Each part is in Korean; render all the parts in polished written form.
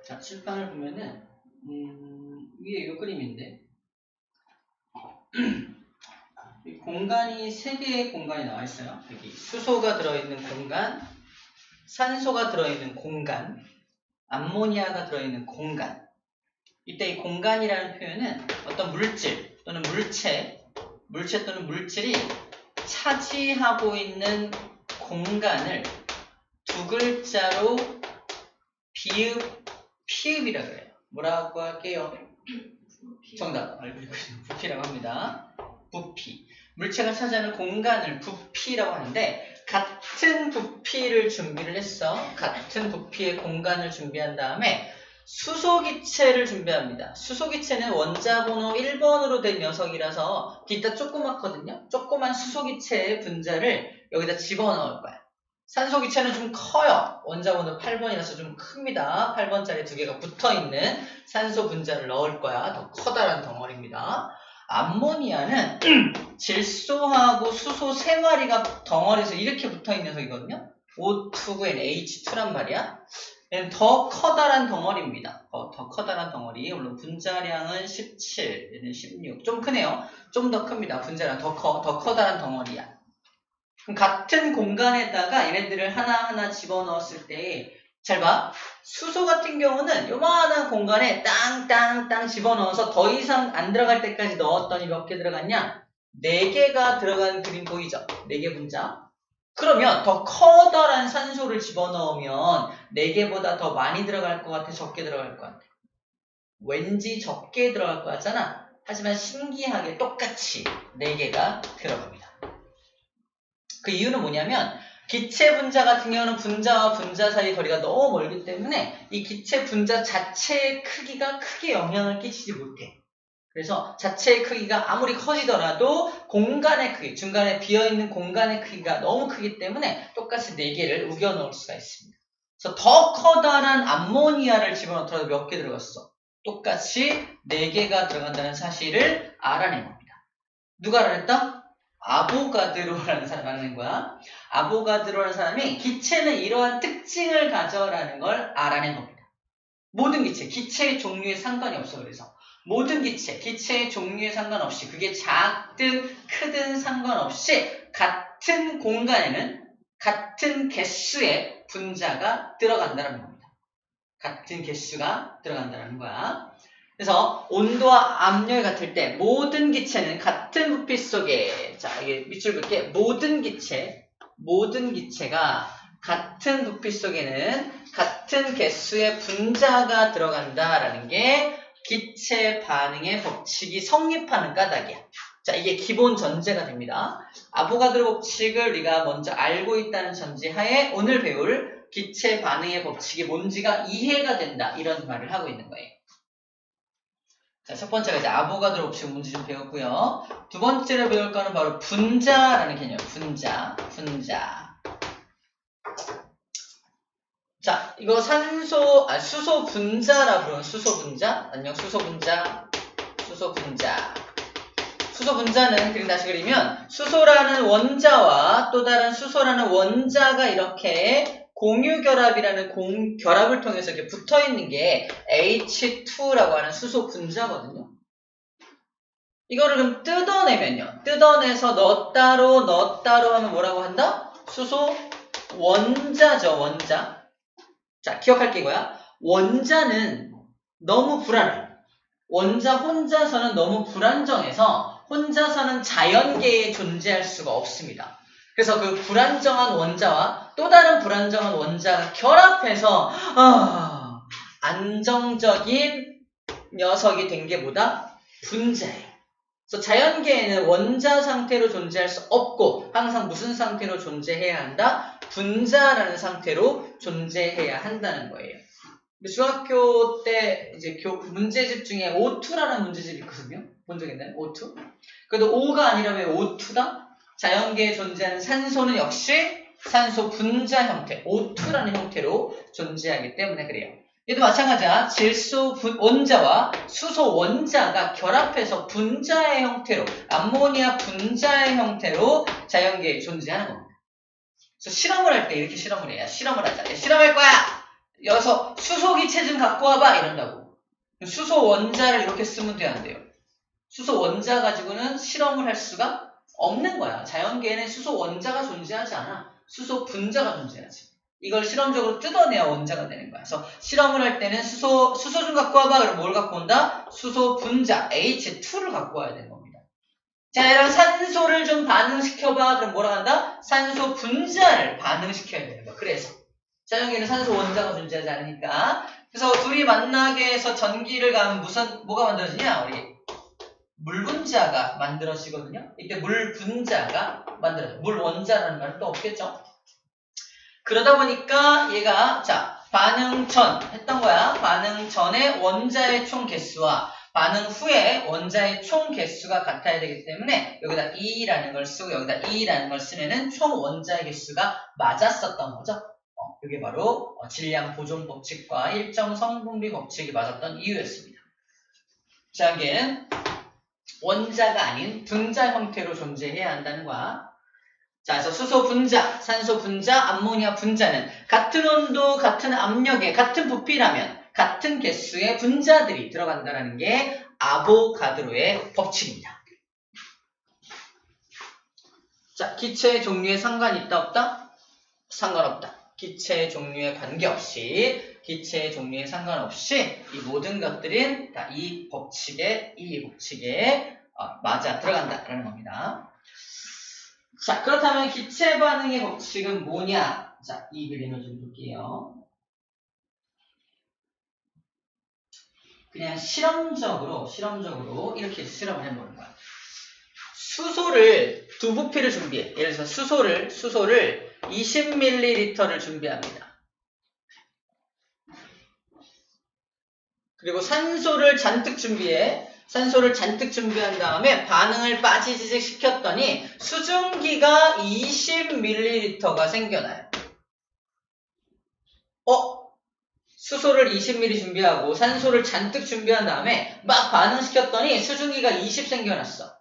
자, 칠판을 보면은 위에 이 그림인데 이 공간이 3개의 공간이 나와 있어요. 여기 수소가 들어있는 공간, 산소가 들어있는 공간, 암모니아가 들어있는 공간. 이때 이 공간이라는 표현은 어떤 물질 또는 물체 또는 물질이 차지하고 있는 공간을 두 글자로 피읍이라고 해요. 뭐라고 할게요? 정답. 알고 계시는 부피라고 합니다. 부피. 물체가 차지하는 공간을 부피라고 하는데 같은 부피를 준비를 했어. 같은 부피의 공간을 준비한 다음에 수소기체를 준비합니다. 수소기체는 원자번호 1번으로 된 녀석이라서 기타 조그맣거든요. 조그만 수소기체의 분자를 여기다 집어넣을 거야. 산소기체는 좀 커요. 원자번호 8번이라서 좀 큽니다. 8번짜리 2개가 붙어있는 산소 분자를 넣을 거야. 더 커다란 덩어리입니다. 암모니아는 질소하고 수소 3마리가 덩어리에서 이렇게 붙어있는 녀석이거든요. O2엔 H2란 말이야. 얘는 더 커다란 덩어리입니다. 더 커다란 덩어리. 물론 분자량은 17, 얘는 16. 좀 크네요. 좀 더 큽니다. 분자량 더 커다란 덩어리야. 그럼 같은 공간에다가 얘네들을 하나하나 집어넣었을 때, 잘 봐. 수소 같은 경우는 요만한 공간에 땅 집어넣어서 더 이상 안 들어갈 때까지 넣었더니 몇 개 들어갔냐? 4개가 들어간 그림 보이죠? 4개 분자. 그러면 더 커다란 산소를 집어넣으면 4개보다 더 많이 들어갈 것 같아? 적게 들어갈 것 같아? 왠지 적게 들어갈 것 같잖아? 하지만 신기하게 똑같이 4개가 들어갑니다. 그 이유는 뭐냐면 기체 분자 같은 경우는 분자와 분자 사이 거리가 너무 멀기 때문에 이 기체 분자 자체의 크기가 크게 영향을 끼치지 못해. 그래서 자체의 크기가 아무리 커지더라도 공간의 크기, 중간에 비어있는 공간의 크기가 너무 크기 때문에 똑같이 4개를 우겨 넣을 수가 있습니다. 그래서 더 커다란 암모니아를 집어넣더라도 몇 개 들어갔어? 똑같이 4개가 들어간다는 사실을 알아낸 겁니다. 누가 알아냈다? 아보가드로라는 사람이 알아낸 거야. 아보가드로라는 사람이 기체는 이러한 특징을 가져라는 걸 알아낸 겁니다. 모든 기체, 기체의 종류에 상관이 없어. 그래서 모든 기체, 기체의 종류에 상관없이 그게 작든 크든 상관없이 같은 공간에는 같은 개수의 분자가 들어간다는 겁니다. 같은 개수가 들어간다는 거야. 그래서 온도와 압력이 같을 때 모든 기체는 같은 부피 속에, 자, 이게 밑줄 그을게. 모든 기체가 같은 부피 속에는 같은 개수의 분자가 들어간다라는 게 기체 반응의 법칙이 성립하는 까닭이야. 자, 이게 기본 전제가 됩니다. 아보가드로 법칙을 우리가 먼저 알고 있다는 전제하에 오늘 배울 기체 반응의 법칙이 뭔지가 이해가 된다. 이런 말을 하고 있는 거예요. 자, 첫 번째가 이제 아보가드로 법칙 문제 좀 배웠고요. 두 번째로 배울 거는 바로 분자라는 개념. 분자. 자, 이거 수소 분자라 부르는 수소 분자. 안녕, 수소 분자. 수소 분자는 그림 다시 그리면 수소라는 원자와 또 다른 수소라는 원자가 이렇게 공유결합이라는 결합을 통해서 이렇게 붙어있는 게 H2라고 하는 수소 분자거든요. 이거를 그럼 뜯어내면요. 뜯어내서 넣었다로 하면 뭐라고 한다? 수소 원자죠, 원자. 자, 기억할 게 이거야. 원자는 너무 불안해. 원자 혼자서는 너무 불안정해서 혼자서는 자연계에 존재할 수가 없습니다. 그래서 그 불안정한 원자와 또 다른 불안정한 원자가 결합해서 안정적인 녀석이 된 게 뭐다? 분자예요. 그래서 자연계에는 원자 상태로 존재할 수 없고 항상 무슨 상태로 존재해야 한다? 분자라는 상태로 존재해야 한다는 거예요. 중학교 때 이제 문제집 중에 O2라는 문제집이 있거든요. 본 적 있나요? O2? 그래도 O가 아니라 왜 O2다? 자연계에 존재하는 산소는 역시 산소 분자 형태, O2라는 형태로 존재하기 때문에 그래요. 얘도 마찬가지야. 질소 원자와 수소 원자가 결합해서 분자의 형태로, 암모니아 분자의 형태로 자연계에 존재하는 겁니다. 그래서 실험을 할 때 이렇게 실험을 해야 실험을 하자. 실험할 거야! 여기서 수소 기체 좀 갖고 와봐 이런다고. 수소 원자를 이렇게 쓰면 돼야 안 돼요. 수소 원자 가지고는 실험을 할 수가 없는 거야. 자연계에는 수소 원자가 존재하지 않아. 수소 분자가 존재하지. 이걸 실험적으로 뜯어내야 원자가 되는 거야. 그래서 실험을 할 때는 수소 좀 갖고 와봐. 그럼 뭘 갖고 온다? 수소 분자 H2를 갖고 와야 되는 겁니다. 자, 얘랑 산소를 좀 반응시켜봐. 그럼 뭐라 한다? 산소 분자를 반응시켜야 되는 거야. 그래서 자연계에는 산소 원자가 존재하지 않으니까. 그래서 둘이 만나게 해서 전기를 가면 뭐가 만들어지냐? 우리 물 분자가 만들어지거든요. 이때 물 분자가 만들어져요. 물 원자라는 말은 또 없겠죠. 그러다 보니까 얘가 자 반응 전 했던 거야. 반응 전에 원자의 총 개수와 반응 후에 원자의 총 개수가 같아야 되기 때문에 여기다 E라는 걸 쓰고 여기다 E라는 걸 쓰면은 총 원자의 개수가 맞았었던 거죠. 이게 바로 질량 보존 법칙과 일정 성분비 법칙이 맞았던 이유였습니다. 자연계는 원자가 아닌 분자 형태로 존재해야 한다는 거야. 자, 그래서 수소 분자, 산소 분자, 암모니아 분자는 같은 온도, 같은 압력에, 같은 부피라면 같은 개수의 분자들이 들어간다는 게 아보가드로의 법칙입니다. 자, 기체의 종류에 상관이 있다, 없다? 상관없다. 기체의 종류에 관계없이, 기체의 종류에 상관없이 이 모든 것들은 다 이 법칙에 맞아 들어간다라는 겁니다. 자, 그렇다면 기체 반응의 법칙은 뭐냐? 자, 이 그림을 좀 볼게요. 그냥 실험적으로 이렇게 실험을 해보는 거야. 수소를 두 부피를 준비해. 예를 들어서 수소를 20ml를 준비합니다. 그리고 산소를 잔뜩 준비해. 산소를 잔뜩 준비한 다음에 반응을 빠지지직 시켰더니 수증기가 20ml가 생겨나요. 수소를 20ml 준비하고 산소를 잔뜩 준비한 다음에 막 반응시켰더니 수증기가 20 생겨났어.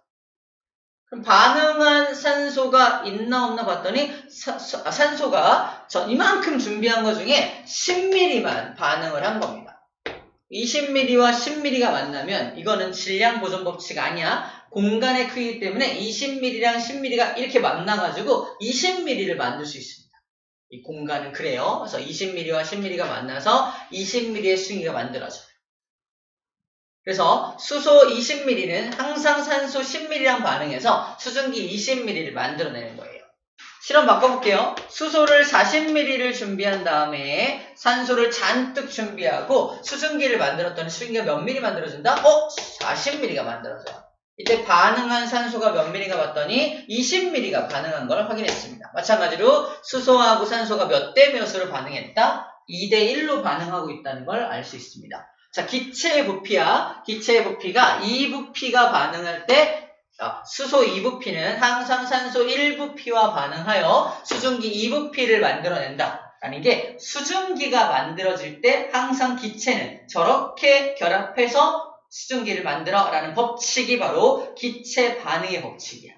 그럼 반응한 산소가 있나 없나 봤더니 산소가 이만큼 준비한 것 중에 10ml만 반응을 한 겁니다. 20ml와 10ml가 만나면 이거는 질량 보존 법칙 아니야. 공간의 크기 때문에 20ml랑 10ml가 이렇게 만나가지고 20ml를 만들 수 있습니다. 이 공간은 그래요. 그래서 20ml와 10ml가 만나서 20ml의 수증기가 만들어져요. 그래서 수소 20ml는 항상 산소 10ml랑 반응해서 수증기 20ml를 만들어내는 거예요. 실험 바꿔볼게요. 수소를 40ml를 준비한 다음에 산소를 잔뜩 준비하고 수증기를 만들었더니 수증기가 몇 ml 만들어진다? 40ml가 만들어져요. 이때 반응한 산소가 몇 ml가 봤더니 20ml가 반응한 걸 확인했습니다. 마찬가지로 수소하고 산소가 몇 대 몇으로 반응했다? 2대 1로 반응하고 있다는 걸 알 수 있습니다. 자, 기체의 부피야. 기체의 부피가 이 부피가 반응할 때 수소 2부피는 항상 산소 1부피와 반응하여 수증기 2부피를 만들어낸다. 라는 게 수증기가 만들어질 때 항상 기체는 저렇게 결합해서 수증기를 만들어 라는 법칙이 바로 기체 반응의 법칙이야.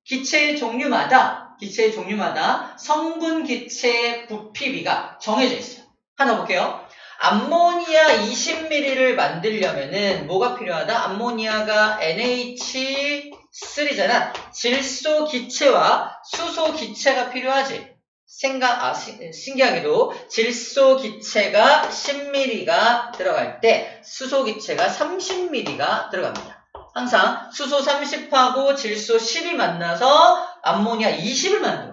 기체의 종류마다 성분 기체의 부피비가 정해져 있어요. 하나 볼게요. 암모니아 20ml를 만들려면은 뭐가 필요하다? 암모니아가 NH3잖아. 질소 기체와 수소 기체가 필요하지. 신기하게도 질소 기체가 10ml가 들어갈 때 수소 기체가 30ml가 들어갑니다. 항상 수소 30하고 질소 10이 만나서 암모니아 20을 만들어.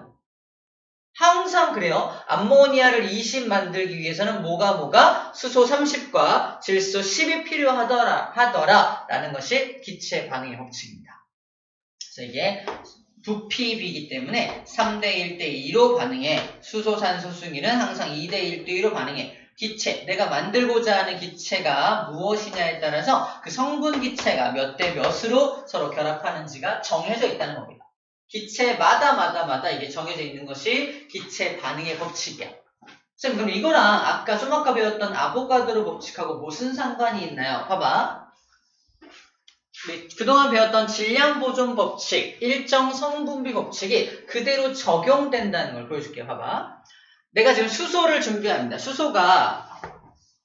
항상 그래요. 암모니아를 20 만들기 위해서는 뭐가 수소 30과 질소 10이 필요하더라라는 것이 기체 반응의 법칙입니다. 그래서 이게 부피비이기 때문에 3대 1대 2로 반응해. 수소, 산소, 수증기는 항상 2대 1대 2로 반응해. 기체, 내가 만들고자 하는 기체가 무엇이냐에 따라서 그 성분 기체가 몇 대 몇으로 서로 결합하는지가 정해져 있다는 겁니다. 기체마다 이게 정해져 있는 것이 기체 반응의 법칙이야. 쌤, 그럼 이거랑 아까 좀 아까 배웠던 아보가드로 법칙하고 무슨 상관이 있나요? 봐봐. 그동안 배웠던 질량 보존 법칙, 일정 성분비 법칙이 그대로 적용된다는 걸 보여줄게요. 봐봐. 내가 지금 수소를 준비합니다. 수소가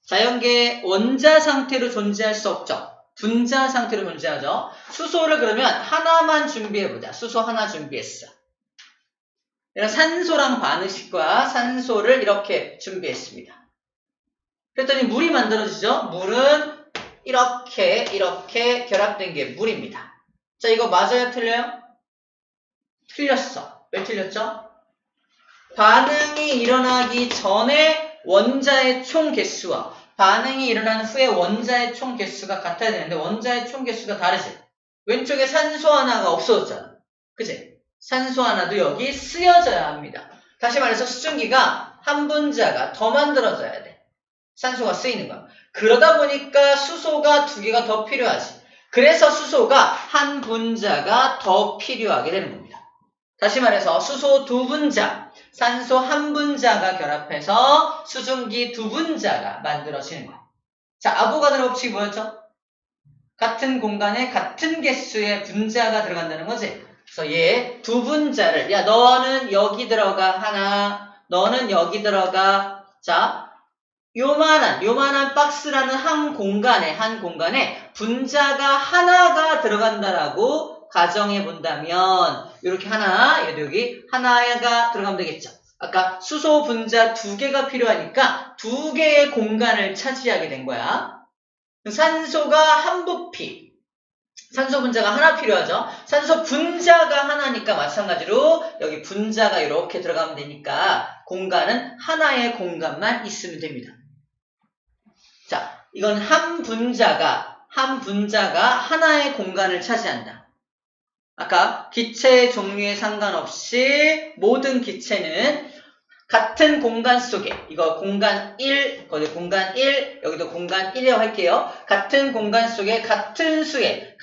자연계의 원자 상태로 존재할 수 없죠. 분자 상태로 존재하죠. 수소를 그러면 하나만 준비해보자. 수소 하나 준비했어. 내가 산소랑 반응식과 산소를 이렇게 준비했습니다. 그랬더니 물이 만들어지죠. 물은 이렇게 결합된 게 물입니다. 자, 이거 맞아요? 틀려요? 틀렸어. 왜 틀렸죠? 반응이 일어나기 전에 원자의 총 개수와 반응이 일어난 후에 원자의 총 개수가 같아야 되는데 원자의 총 개수가 다르지. 왼쪽에 산소 하나가 없어졌잖아. 그치? 산소 하나도 여기 쓰여져야 합니다. 다시 말해서 수증기가 한 분자가 더 만들어져야 돼. 산소가 쓰이는 거야. 그러다 보니까 수소가 두 개가 더 필요하지. 그래서 수소가 한 분자가 더 필요하게 되는 겁니다. 다시 말해서 수소 두 분자, 산소 한 분자가 결합해서 수증기 두 분자가 만들어지는 거야. 자, 아보가드로 법칙이 뭐였죠? 같은 공간에 같은 개수의 분자가 들어간다는 거지. 그래서 얘 두 분자를, 야, 너는 여기 들어가 하나, 너는 여기 들어가. 자, 요만한 박스라는 한 공간에 분자가 하나가 들어간다라고 가정해 본다면, 이렇게 하나, 얘도 여기 하나가 들어가면 되겠죠. 아까 수소 분자 두 개가 필요하니까 두 개의 공간을 차지하게 된 거야. 산소가 한 부피, 산소 분자가 하나 필요하죠. 산소 분자가 하나니까 마찬가지로 여기 분자가 이렇게 들어가면 되니까 공간은 하나의 공간만 있으면 됩니다. 자, 이건 한 분자가 하나의 공간을 차지한다. 아까 기체의 종류에 상관없이 모든 기체는 같은 공간 속에, 이거 공간 1, 거기 공간 1, 여기도 공간 1이라고 할게요. 같은 공간 속에 같은 수의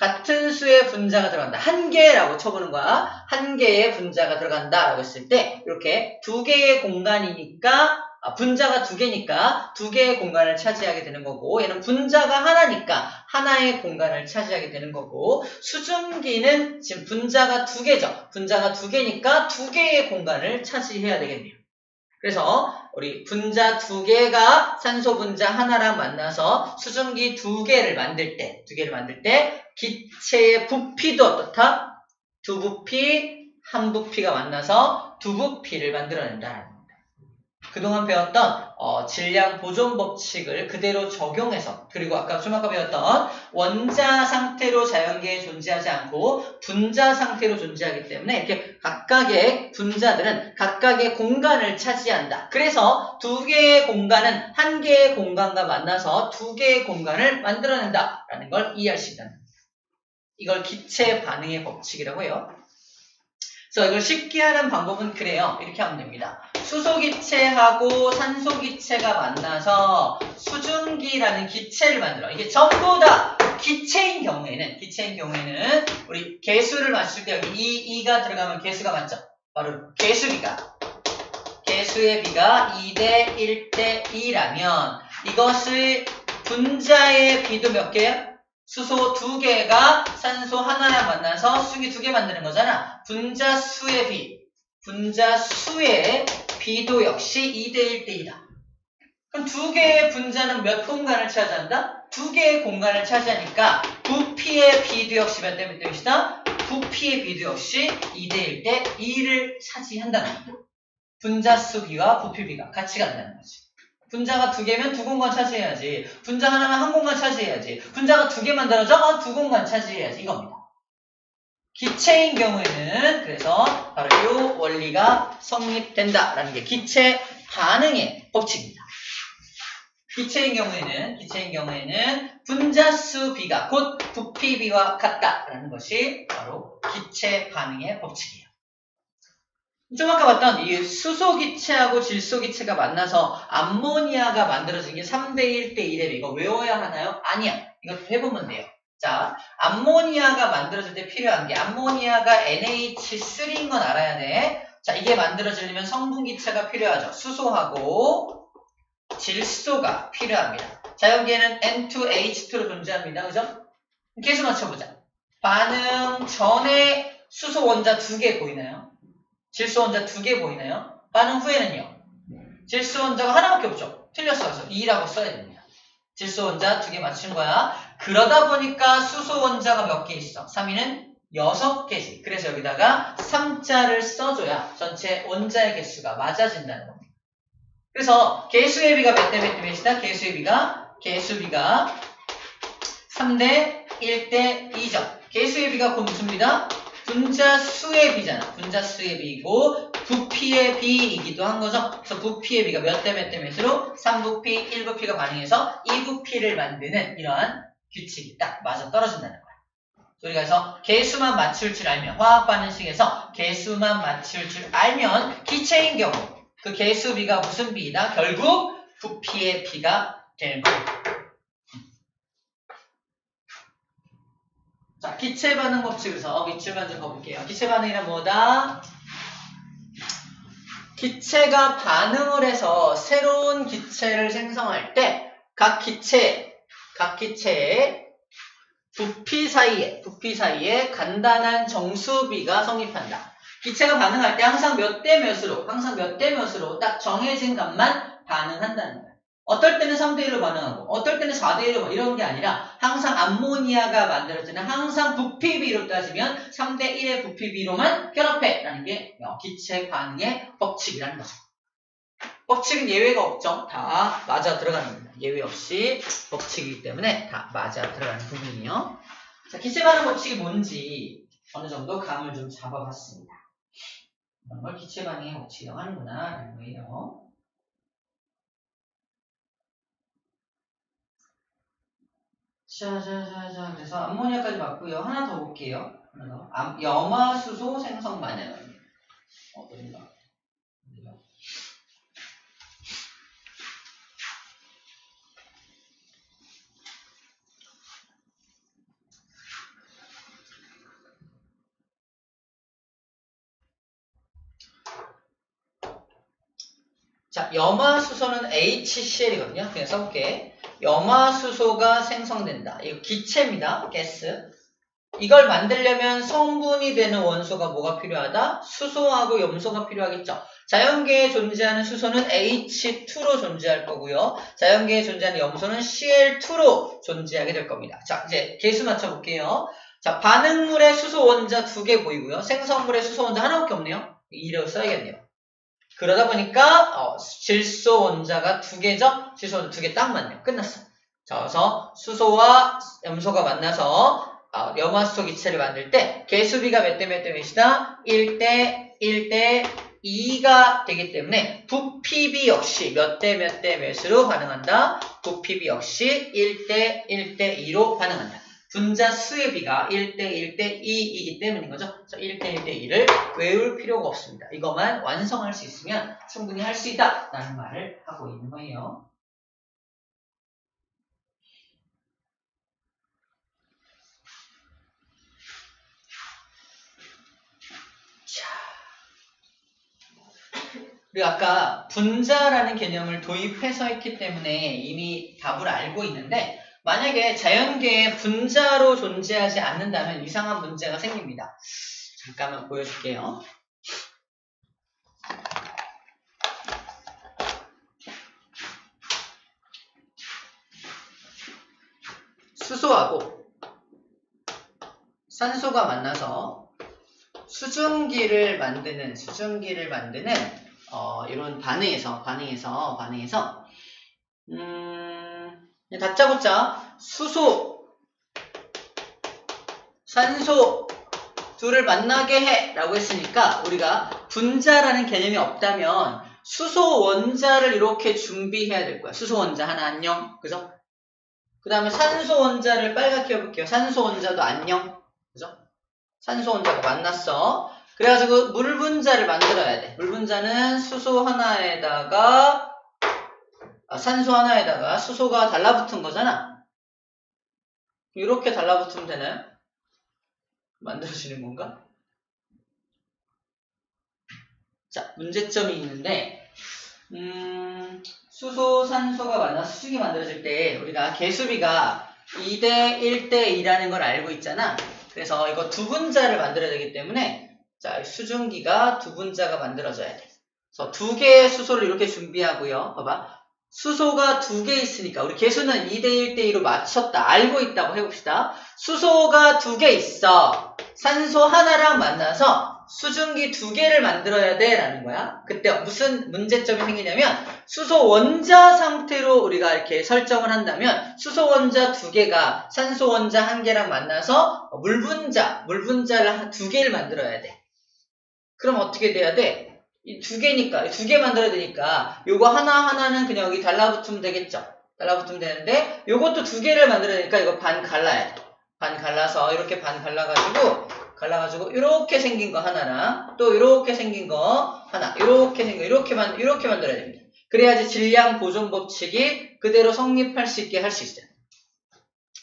분자가 들어간다. 한 개라고 쳐보는 거야. 한 개의 분자가 들어간다 라고 했을 때 이렇게 두 개의 공간이니까, 분자가 두 개니까 두 개의 공간을 차지하게 되는 거고, 얘는 분자가 하나니까 하나의 공간을 차지하게 되는 거고, 수증기는 지금 분자가 두 개죠. 분자가 두 개니까 두 개의 공간을 차지해야 되겠네요. 그래서 우리 분자 두 개가 산소 분자 하나랑 만나서 수증기 두 개를 만들 때 기체의 부피도 어떻다? 두 부피, 한 부피가 만나서 두 부피를 만들어낸다는 겁니다. 그동안 배웠던 질량 보존 법칙을 그대로 적용해서, 그리고 아까 배웠던 원자 상태로 자연계에 존재하지 않고 분자 상태로 존재하기 때문에 이렇게 각각의 분자들은 각각의 공간을 차지한다. 그래서 두 개의 공간은 한 개의 공간과 만나서 두 개의 공간을 만들어낸다라는 걸 이해할 수 있다. 이걸 기체 반응의 법칙이라고 해요. 그래서 이걸 쉽게 하는 방법은 그래요. 이렇게 하면 됩니다. 수소기체하고 산소기체가 만나서 수증기라는 기체를 만들어. 이게 전부 다 기체인 경우에는 우리 개수를 맞출 때 여기 2가 들어가면 개수가 맞죠? 바로 개수의 비가 2대 1대 2라면 이것을 분자의 비도 몇 개예요? 수소 두 개가 산소 하나랑 만나서 수기 두 개 만드는 거잖아. 분자수의 비도 역시 2대 1대 2다. 그럼 두 개의 분자는 몇 공간을 차지한다? 두 개의 공간을 차지하니까 부피의 비도 역시 몇 대 몇이다? 부피의 비도 역시 2대 1대 2를 차지한다는 거다. 분자수 비와 부피 비가 같이 간다는 거지. 분자가 두 개면 두 공간 차지해야지. 분자 하나면 한 공간 차지해야지. 분자가 두 개 만들어져? 두 공간 차지해야지. 이겁니다. 기체인 경우에는 그래서 바로 이 원리가 성립된다라는 게 기체 반응의 법칙입니다. 기체인 경우에는 분자수 비가 곧 부피 비와 같다라는 것이 바로 기체 반응의 법칙이에요. 좀 아까 봤던 이 수소기체하고 질소기체가 만나서 암모니아가 만들어진 게 3대 1대 1에 이거 외워야 하나요? 아니야. 이거 해보면 돼요. 자, 암모니아가 만들어질 때 필요한 게 암모니아가 NH3인 건 알아야 돼. 자, 이게 만들어지려면 성분기체가 필요하죠. 수소하고 질소가 필요합니다. 자연계에는 N2H2로 존재합니다. 그죠? 계속 맞춰보자. 반응 전에 수소 원자 2개 보이나요? 질소 원자 2개 보이나요? 반응 후에는요? 질소 원자가 하나밖에 없죠. 틀렸어. 그래서 2라고 써야 됩니다. 질소 원자 2개 맞춘 거야. 그러다 보니까 수소 원자가 몇 개 있어? 3위는 6개지. 그래서 여기다가 3자를 써줘야 전체 원자의 개수가 맞아진다는 겁니다. 그래서 개수의 비가 몇 대 몇 대 몇이다? 개수의 비가 3대 1대 2죠. 개수의 비가 곧 무슨 비다? 분자수의 비잖아. 분자수의 비고 부피의 비이기도 한 거죠. 그래서 부피의 비가 몇 대 몇 대 몇으로 3부피, 1부피가 반응해서 2부피를 만드는 이러한 규칙이 딱 맞아 떨어진다는 거야. 우리가 그래서 개수만 맞출 줄 알면 화학 반응식에서 개수만 맞출 줄 알면 기체인 경우 그 개수 비가 무슨 비이다? 결국 부피의 비가 되는 거야. 자, 기체 반응 법칙에서 기체 반응 가볼게요. 기체 반응이란 뭐다? 기체가 반응을 해서 새로운 기체를 생성할 때 각 기체의 부피 사이에 간단한 정수비가 성립한다. 기체가 반응할 때 항상 몇 대 몇으로 딱 정해진 값만 반응한다는 거야. 어떨 때는 3대 1로 반응하고 어떨 때는 4대 1로 이런 게 아니라 항상 암모니아가 만들어지는 항상 부피비로 따지면 3대 1의 부피비로만 결합해 라는 게 기체 반응의 법칙이라는 거죠. 법칙은 예외가 없죠. 다 맞아 들어가는 겁니다. 예외 없이 법칙이기 때문에 다 맞아 들어가는 부분이요. 자, 기체 반응 법칙이 뭔지 어느 정도 감을 좀 잡아봤습니다. 이런 걸 기체 반응의 법칙이라고 하는구나 라는 거예요. 자, 그래서 암모니아까지 봤고요. 하나 더 볼게요. 하나 더. 염화수소 생성 반응. 어떤가? 자, 염화수소는 HCl이거든요. 그냥 써볼게. 염화수소가 생성된다. 이거 기체입니다. 가스. 이걸 만들려면 성분이 되는 원소가 뭐가 필요하다? 수소하고 염소가 필요하겠죠. 자연계에 존재하는 수소는 H2로 존재할 거고요. 자연계에 존재하는 염소는 Cl2로 존재하게 될 겁니다. 자, 이제 개수 맞춰볼게요. 자, 반응물에 수소 원자 2개 보이고요. 생성물에 수소 원자 하나밖에 없네요. 2로 써야겠네요. 그러다 보니까 질소 원자가 2개죠? 질소 원자 2개 딱 맞네요. 끝났어. 자, 그래서 수소와 염소가 만나서 염화수소 기체를 만들 때 개수비가 몇 대 몇 대 몇이다? 1대 1대 2가 되기 때문에 부피비 역시 몇 대 몇 대 몇으로 반응한다? 부피비 역시 1대 1대 2로 반응한다. 분자수의 비가 1대 1대 2이기 때문인 거죠. 그래서 1대 1대 2를 외울 필요가 없습니다. 이것만 완성할 수 있으면 충분히 할 수 있다 라는 말을 하고 있는 거예요. 우리가 아까 분자라는 개념을 도입해서 했기 때문에 이미 답을 알고 있는데 만약에 자연계에 분자로 존재하지 않는다면 이상한 문제가 생깁니다. 잠깐만 보여줄게요. 수소하고 산소가 만나서 수증기를 만드는 이런 반응에서 다짜고짜 수소, 산소 둘을 만나게 해 라고 했으니까 우리가 분자라는 개념이 없다면 수소 원자를 이렇게 준비해야 될 거야. 수소 원자 하나 안녕. 그죠? 그 다음에 산소 원자를 빨갛게 해볼게요. 산소 원자도 안녕. 그죠? 산소 원자가 만났어. 그래가지고 물 분자를 만들어야 돼. 물 분자는 수소 하나에다가 산소 하나에다가 수소가 달라붙은 거잖아. 이렇게 달라붙으면 되나요? 만들어지는 건가? 자, 문제점이 있는데 수소, 산소가 만나서 수증이 만들어질 때 우리가 개수비가 2대 1대 2라는 걸 알고 있잖아. 그래서 이거 두 분자를 만들어야 되기 때문에 자, 수증기가 두 분자가 만들어져야 돼. 그래서 두 개의 수소를 이렇게 준비하고요. 봐봐. 수소가 두 개 있으니까 우리 개수는 2대 1대 2로 맞췄다. 알고 있다고 해봅시다. 수소가 두 개 있어. 산소 하나랑 만나서 수증기 두 개를 만들어야 돼 라는 거야. 그때 무슨 문제점이 생기냐면 수소 원자 상태로 우리가 이렇게 설정을 한다면 수소 원자 두 개가 산소 원자 한 개랑 만나서 물 분자를 두 개를 만들어야 돼. 그럼 어떻게 돼야 돼? 이 두 개니까, 두 개 만들어야 되니까 요거 하나하나는 그냥 여기 달라붙으면 되겠죠. 달라붙으면 되는데 요것도 두 개를 만들어야 되니까 이거 반 갈라야 돼. 반 갈라서 이렇게 반 갈라가지고 이렇게 생긴 거 하나랑 또 이렇게 생긴 거 하나, 이렇게 생긴 거 이렇게 만들어야 됩니다. 그래야지 질량 보존 법칙이 그대로 성립할 수 있게 할 수 있어요.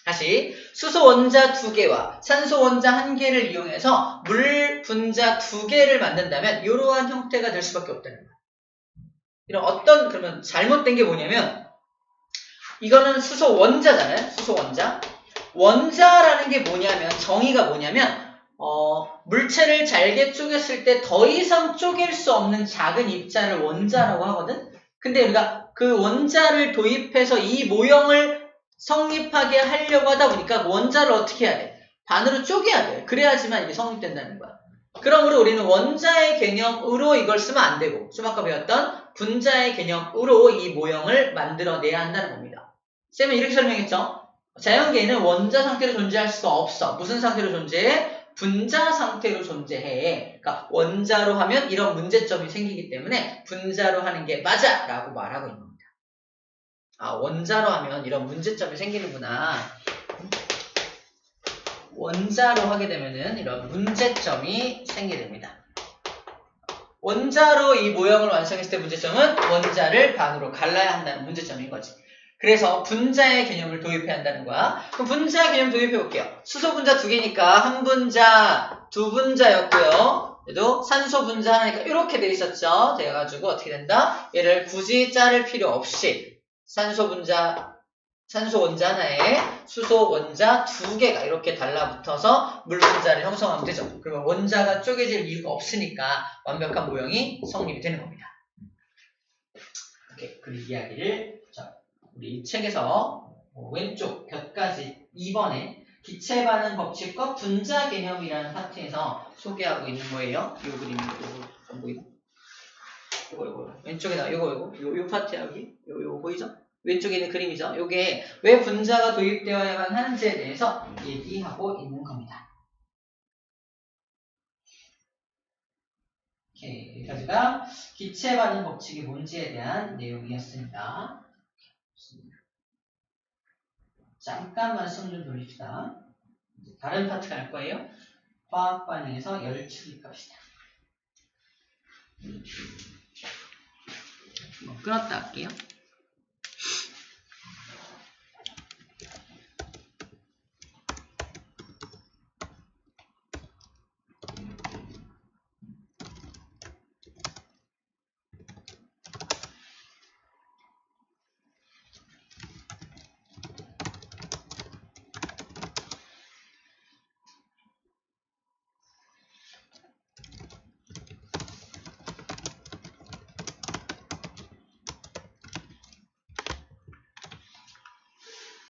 다시 수소 원자 두 개와 산소 원자 한 개를 이용해서 물 분자 두 개를 만든다면 이러한 형태가 될 수밖에 없다는 거예요. 이런 어떤 그러면 잘못된 게 뭐냐면 이거는 수소 원자잖아요. 수소 원자. 원자라는 게 뭐냐면 정의가 뭐냐면 물체를 잘게 쪼갰을 때 더 이상 쪼갤 수 없는 작은 입자를 원자라고 하거든. 근데 우리가 그 원자를 도입해서 이 모형을 성립하게 하려고 하다 보니까 원자를 어떻게 해야 돼? 반으로 쪼개야 돼. 그래야지만 이게 성립된다는 거야. 그러므로 우리는 원자의 개념으로 이걸 쓰면 안 되고 좀 아까 배웠던 분자의 개념으로 이 모형을 만들어내야 한다는 겁니다. 쌤은 이렇게 설명했죠. 자연계에는 원자 상태로 존재할 수가 없어. 무슨 상태로 존재해? 분자 상태로 존재해. 그러니까 원자로 하면 이런 문제점이 생기기 때문에 분자로 하는 게 맞아! 라고 말하고 있는 겁니다. 아, 원자로 하면 이런 문제점이 생기는구나. 원자로 하게 되면은 이런 문제점이 생기게 됩니다. 원자로 이 모형을 완성했을 때 문제점은 원자를 반으로 갈라야 한다는 문제점인 거지. 그래서 분자의 개념을 도입해야 한다는 거야. 그럼 분자 개념 도입해 볼게요. 수소 분자 두 개니까 한 분자, 두 분자였고요. 그래도 산소 분자 하나니까 이렇게 돼 있었죠. 돼가지고 어떻게 된다? 얘를 굳이 자를 필요 없이 산소 원자 하나에 수소 원자 두 개가 이렇게 달라붙어서 물 분자를 형성하면 되죠. 그러면 원자가 쪼개질 이유가 없으니까 완벽한 모형이 성립이 되는 겁니다. 이렇게 그 이야기를 우리 책에서 왼쪽 곁까지 2번에 기체 반응 법칙과 분자 개념이라는 파트에서 소개하고 있는 거예요. 이 그림 안 보이나? 요거 왼쪽에다 요 파트야 여기 요 보이죠? 왼쪽에 있는 그림이죠. 요게 왜 분자가 도입되어야만 하는지에 대해서 얘기하고 있는 겁니다. 오케이, 여기까지가 기체 반응 법칙이 뭔지에 대한 내용이었습니다. 잠깐만 숨 좀 돌립시다. 다른 파트 갈 거예요. 화학 반응에서 열 추기 값이다. 끊었다 할게요.